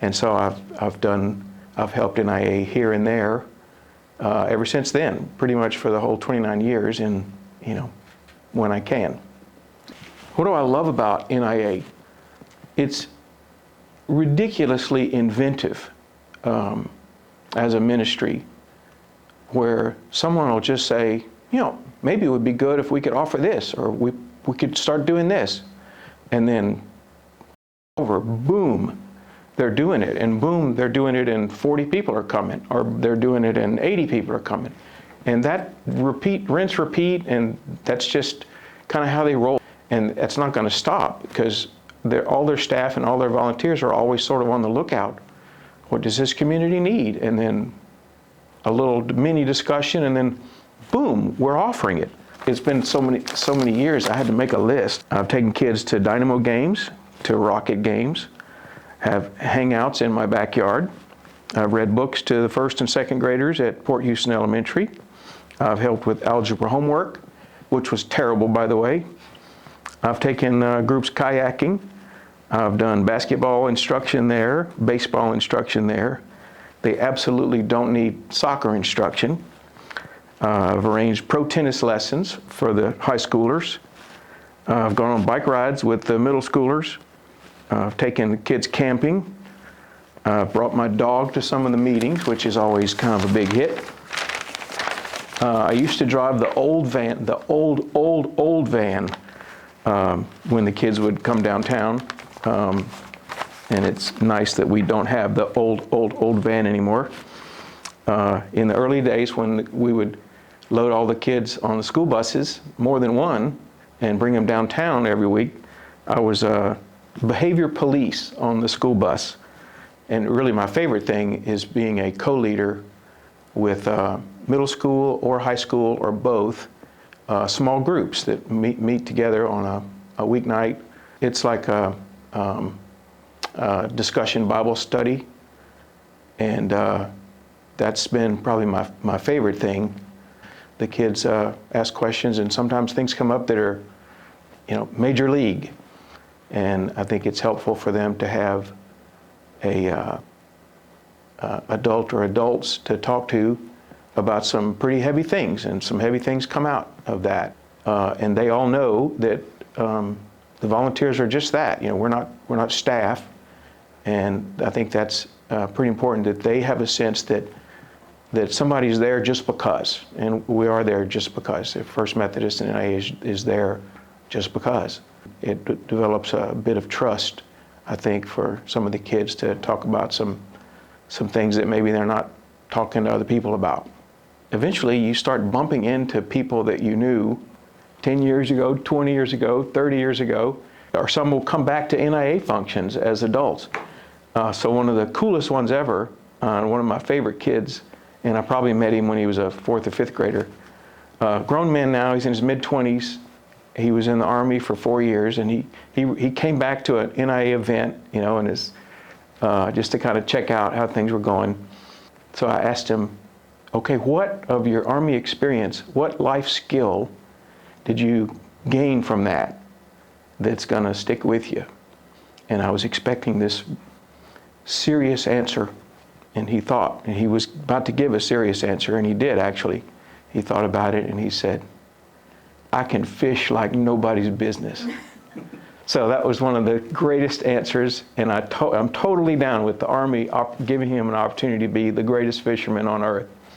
And so I've helped NIA here and there ever since then, pretty much for the whole 29 years, and when I can. What do I love about NIA? It's ridiculously inventive as a ministry, where someone will just say, maybe it would be good if we could offer this, or we could start doing this. And then boom, they're doing it. And boom, they're doing it and 40 people are coming, or they're doing it and 80 people are coming. And that rinse, repeat, and that's just kind of how they roll. And that's not going to stop, because all their staff and all their volunteers are always sort of on the lookout. What does this community need? And then a little mini discussion, and then boom, we're offering it. It's been so many years, I had to make a list. I've taken kids to Dynamo games, to Rocket games, have hangouts in my backyard. I've read books to the first and second graders at Port Houston Elementary. I've helped with algebra homework, which was terrible, by the way. I've taken groups kayaking. I've done basketball instruction there, baseball instruction there. They absolutely don't need soccer instruction. I've arranged pro tennis lessons for the high schoolers. I've gone on bike rides with the middle schoolers. I've taken kids camping. I've brought my dog to some of the meetings, which is always kind of a big hit. I used to drive the old van, the old van, when the kids would come downtown. And it's nice that we don't have the old van anymore. In the early days, when we would load all the kids on the school buses, more than one, and bring them downtown every week, I was behavior police on the school bus. And really my favorite thing is being a co-leader with middle school or high school or both, small groups that meet together on a weeknight. It's like a discussion Bible study, and that's been probably my favorite thing. The kids ask questions, and sometimes things come up that are, major league, and I think it's helpful for them to have a adult or adults to talk to about some pretty heavy things, and some heavy things come out of that, and they all know that the volunteers are just that. We're not staff, and I think that's pretty important, that they have a sense that somebody's there just because, and we are there just because. The First Methodist and NIA is there just because. It develops a bit of trust, I think, for some of the kids to talk about some things that maybe they're not talking to other people about. Eventually, you start bumping into people that you knew 10 years ago, 20 years ago, 30 years ago, or some will come back to NIA functions as adults. So one of the coolest ones ever, one of my favorite kids, and I probably met him when he was a 4th or 5th grader. Grown man now, he's in his mid-20s. He was in the Army for 4 years, and he came back to an NIA event, and just to kind of check out how things were going. So I asked him, okay, what of your Army experience, what life skill did you gain from that's going to stick with you? And I was expecting this serious answer, and he thought, and he was about to give a serious answer, and he did actually. He thought about it, and he said, I can fish like nobody's business. So that was one of the greatest answers, and I'm totally down with the Army giving him an opportunity to be the greatest fisherman on earth.